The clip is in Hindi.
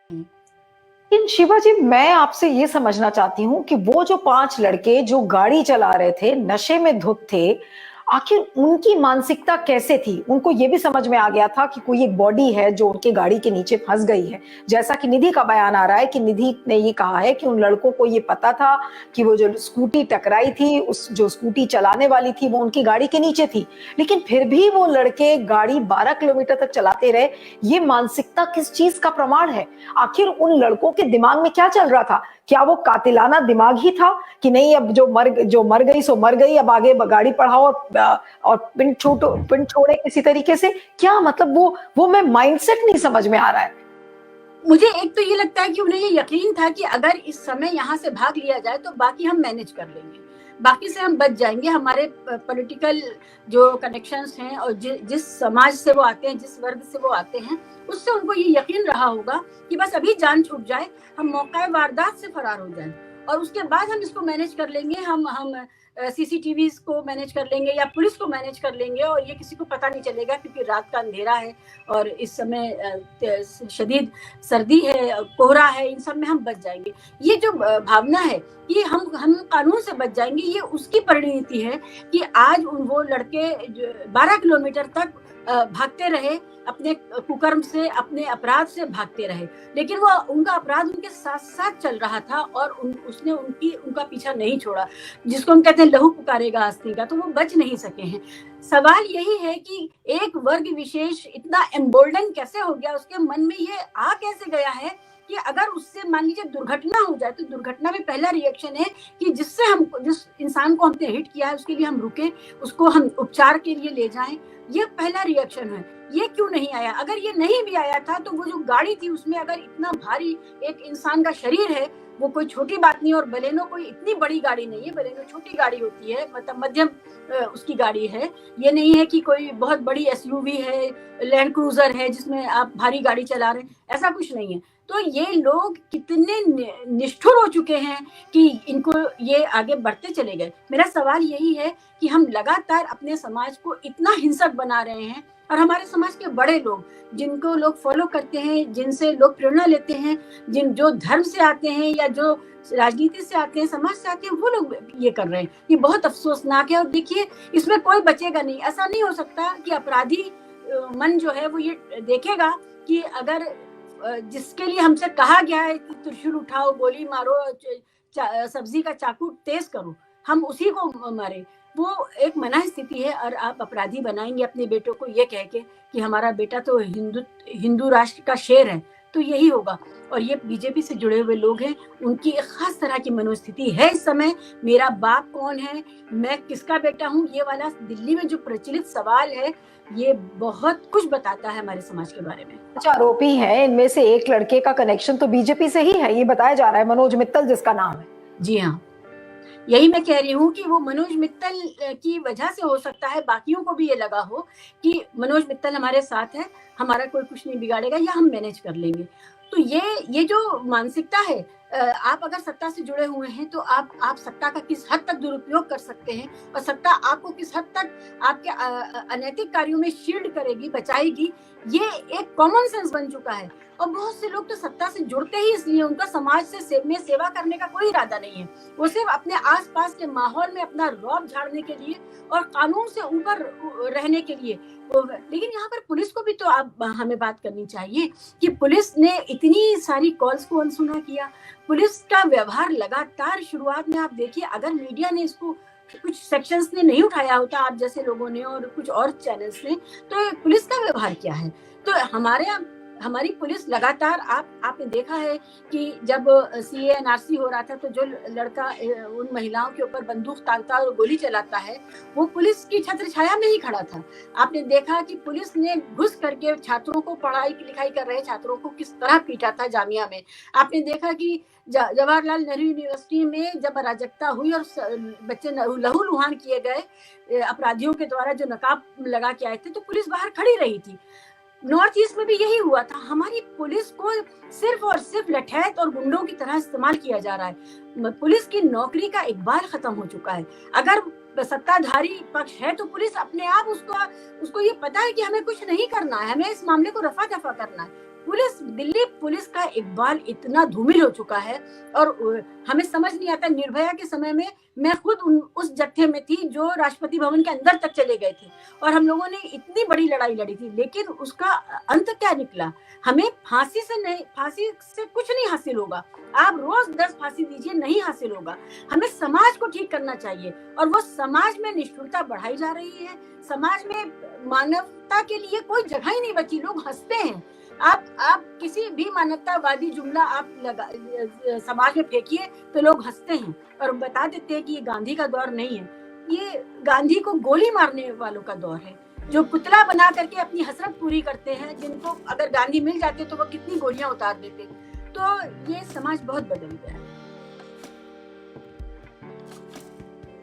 लेकिन शिवा जी, मैं आपसे ये समझना चाहती हूँ कि वो जो 5 लड़के जो गाड़ी चला रहे थे, नशे में धुत थे, आखिर उनकी मानसिकता कैसे थी? उनको ये भी समझ में आ गया था कि कोई एक बॉडी है जो उनके गाड़ी के नीचे फँस गई है। जैसा कि निधि का बयान आ रहा है कि निधि ने ये कहा है कि उन लड़कों को ये पता था कि वो जो स्कूटी टकराई थी, उस जो स्कूटी चलाने वाली थी, वो उनकी गाड़ी के नीचे थी। लेकिन फिर भी वो लड़के गाड़ी 12 किलोमीटर तक चलाते रहे। ये मानसिकता किस चीज़ का प्रमाण है? आखिर उन लड़कों के दिमाग में क्या चल रहा था? क्या वो कातिलाना दिमाग ही था कि नहीं, अब जो मर गई सो मर गई, अब आगे गाड़ी बढ़ाओ और पिंड छोड़े किसी तरीके से? क्या मतलब वो मैं माइंडसेट नहीं समझ में आ रहा है। मुझे एक तो ये लगता है कि उन्हें ये यकीन था कि अगर इस समय यहाँ से भाग लिया जाए तो बाकी हम मैनेज कर लेंगे, बाकी से हम बच जाएंगे। हमारे पॉलिटिकल जो कनेक्शंस हैं और जिस समाज से वो आते हैं, जिस वर्ग से वो आते हैं, उससे उनको ये यकीन रहा होगा कि बस अभी जान छूट जाए, हम मौका वारदात से फरार हो जाएं और उसके बाद हम इसको मैनेज कर लेंगे। हम सीसीटीवी को मैनेज कर लेंगे या पुलिस को मैनेज कर लेंगे और ये किसी को पता नहीं चलेगा, क्योंकि रात का अंधेरा है और इस समय शदीद सर्दी है, कोहरा है, इन सब में हम बच जाएंगे। ये जो भावना है कि हम कानून से बच जाएंगे, ये उसकी परिणति है कि आज वो लड़के 12 किलोमीटर तक भागते रहे, अपने कुकर्म से, अपने अपराध से भागते रहे, लेकिन वो उनका अपराध उनके साथ साथ चल रहा था और उसने उनका पीछा नहीं छोड़ा। जिसको हम कहते हैं लहू पुकारेगा हस्ती का, तो वो बच नहीं सके हैं। सवाल यही है कि एक वर्ग विशेष इतना एम्बोल्डन कैसे हो गया, उसके मन में ये आ कैसे गया है कि अगर उससे मान लीजिए दुर्घटना हो जाए, तो दुर्घटना में पहला रिएक्शन है कि जिस इंसान को हमने हिट किया है उसके लिए हम रुके, उसको हम उपचार के लिए ले जाएं। ये पहला रिएक्शन है। ये क्यों नहीं आया? अगर ये नहीं भी आया था तो वो जो गाड़ी थी उसमें अगर इतना भारी एक इंसान का शरीर है, वो कोई छोटी बात नहीं। और बलेनो कोई इतनी बड़ी गाड़ी नहीं है, बलेनो छोटी गाड़ी होती है, मतलब मध्यम उसकी गाड़ी है। ये नहीं है कि कोई बहुत बड़ी एसयूवी है, लैंड क्रूजर है जिसमें आप भारी गाड़ी चला रहे हैं, ऐसा कुछ नहीं है। तो ये लोग कितने निष्ठुर हो चुके हैं कि इनको ये आगे बढ़ते चले गए। मेरा सवाल यही है कि हम लगातार अपने समाज को इतना हिंसक बना रहे हैं और हमारे समाज के बड़े लोग, जिनको लोग फॉलो करते हैं, जिनसे लोग प्रेरणा लेते हैं, जो धर्म से आते हैं या जो राजनीति से आते हैं, समाज से आते हैं, वो लोग ये कर रहे हैं। ये बहुत अफसोसनाक है। और देखिए, इसमें कोई बचेगा नहीं। ऐसा नहीं हो सकता कि अपराधी मन जो है वो ये देखेगा कि अगर जिसके लिए हमसे कहा गया है कि त्रिशूल उठाओ, गोली मारो, सब्जी का चाकू तेज करो, हम उसी को मारे। वो एक मना स्थिति है और आप अपराधी बनाएंगे अपने बेटों को ये कह के कि हमारा बेटा तो हिंदू राष्ट्र का शेर है, तो यही होगा। और ये बीजेपी से जुड़े हुए लोग हैं, उनकी एक खास तरह की मनोस्थिति है इस समय। मेरा बाप कौन है, मैं किसका बेटा हूँ, ये वाला दिल्ली में जो प्रचलित सवाल है, ये बहुत कुछ बताता है हमारे समाज के बारे में। अच्छा, आरोपी हैं, इनमें से एक लड़के का कनेक्शन तो बीजेपी से ही है, ये बताया जा रहा है, मनोज मित्तल जिसका नाम है। जी हाँ, यही मैं कह रही हूँ कि वो मनोज मित्तल की वजह से हो सकता है बाकियों को भी ये लगा हो कि मनोज मित्तल हमारे साथ है, हमारा कोई कुछ नहीं बिगाड़ेगा या हम मैनेज कर लेंगे। तो ये जो मानसिकता है, आप अगर सत्ता से जुड़े हुए हैं तो आप सत्ता का किस हद तक दुरुपयोग कर सकते हैं और सत्ता आपको किस हद तक आपके अनैतिक कार्यों में शील्ड करेगी, बचाएगी, ये एक कॉमन सेंस बन चुका है। और बहुत से लोग तो सत्ता से जुड़ते ही इसलिए, उनका समाज से में सेवा करने का कोई इरादा नहीं है, वो सिर्फ अपने आसपास के माहौल में अपना रौब झाड़ने के लिए और कानून से ऊपर रहने के लिए। लेकिन यहाँ पर पुलिस को भी तो आप हमें बात करनी चाहिए कि पुलिस ने इतनी सारी कॉल्स को अनसुना किया। पुलिस का व्यवहार लगातार, शुरुआत में आप देखिए, अगर मीडिया ने इसको, कुछ सेक्शंस ने नहीं उठाया होता, आप जैसे लोगों ने और कुछ और चैनल्स ने, तो पुलिस का व्यवहार क्या है। तो हमारी पुलिस लगातार, आपने देखा है कि जब CA-NRC हो रहा था तो जो लड़का उन महिलाओं के ऊपर बंदूक ताकता और गोली चलाता है, वो पुलिस की छत्र छाया में ही खड़ा था। आपने देखा कि पुलिस ने घुस करके छात्रों को, पढ़ाई लिखाई कर रहे छात्रों को किस तरह पीटा था जामिया में। आपने देखा कि जवाहरलाल नेहरू यूनिवर्सिटी में जब अराजकता हुई और बच्चे लहूलुहान किए गए अपराधियों के द्वारा जो नकाब लगा के आए थे, तो पुलिस बाहर खड़ी रही थी। नॉर्थ ईस्ट में भी यही हुआ था। हमारी पुलिस को सिर्फ और सिर्फ लठैत और गुंडों की तरह इस्तेमाल किया जा रहा है। पुलिस की नौकरी का इकबाल खत्म हो चुका है। अगर सत्ताधारी पक्ष है तो पुलिस अपने आप उसको ये पता है कि हमें कुछ नहीं करना है, हमें इस मामले को रफा दफा करना है। दिल्ली पुलिस का इकबाल इतना धूमिल हो चुका है। और हमें समझ नहीं आता, निर्भया के समय में मैं खुद उस जत्थे में थी जो राष्ट्रपति भवन के अंदर तक चले गए थे, और हम लोगों ने इतनी बड़ी लड़ाई लड़ी थी, लेकिन उसका अंत क्या निकला? हमें फांसी से कुछ नहीं हासिल होगा। आप रोज 10 फांसी दीजिए, नहीं हासिल होगा। हमें समाज को ठीक करना चाहिए, और वो समाज में निष्ठुरता बढ़ाई जा रही है। समाज में मानवता के लिए कोई जगह ही नहीं बची। लोग हंसते हैं। आप किसी भी मानवतावादी जुमला आप समाज में फेंकिए तो लोग हंसते हैं और बता देते हैं कि ये गांधी का दौर नहीं है, ये गांधी को गोली मारने वालों का दौर है, जो पुतला बना करके अपनी हसरत पूरी करते हैं, जिनको अगर गांधी मिल जाते तो वो कितनी गोलियां उतार देते। तो ये समाज बहुत बदल गया है।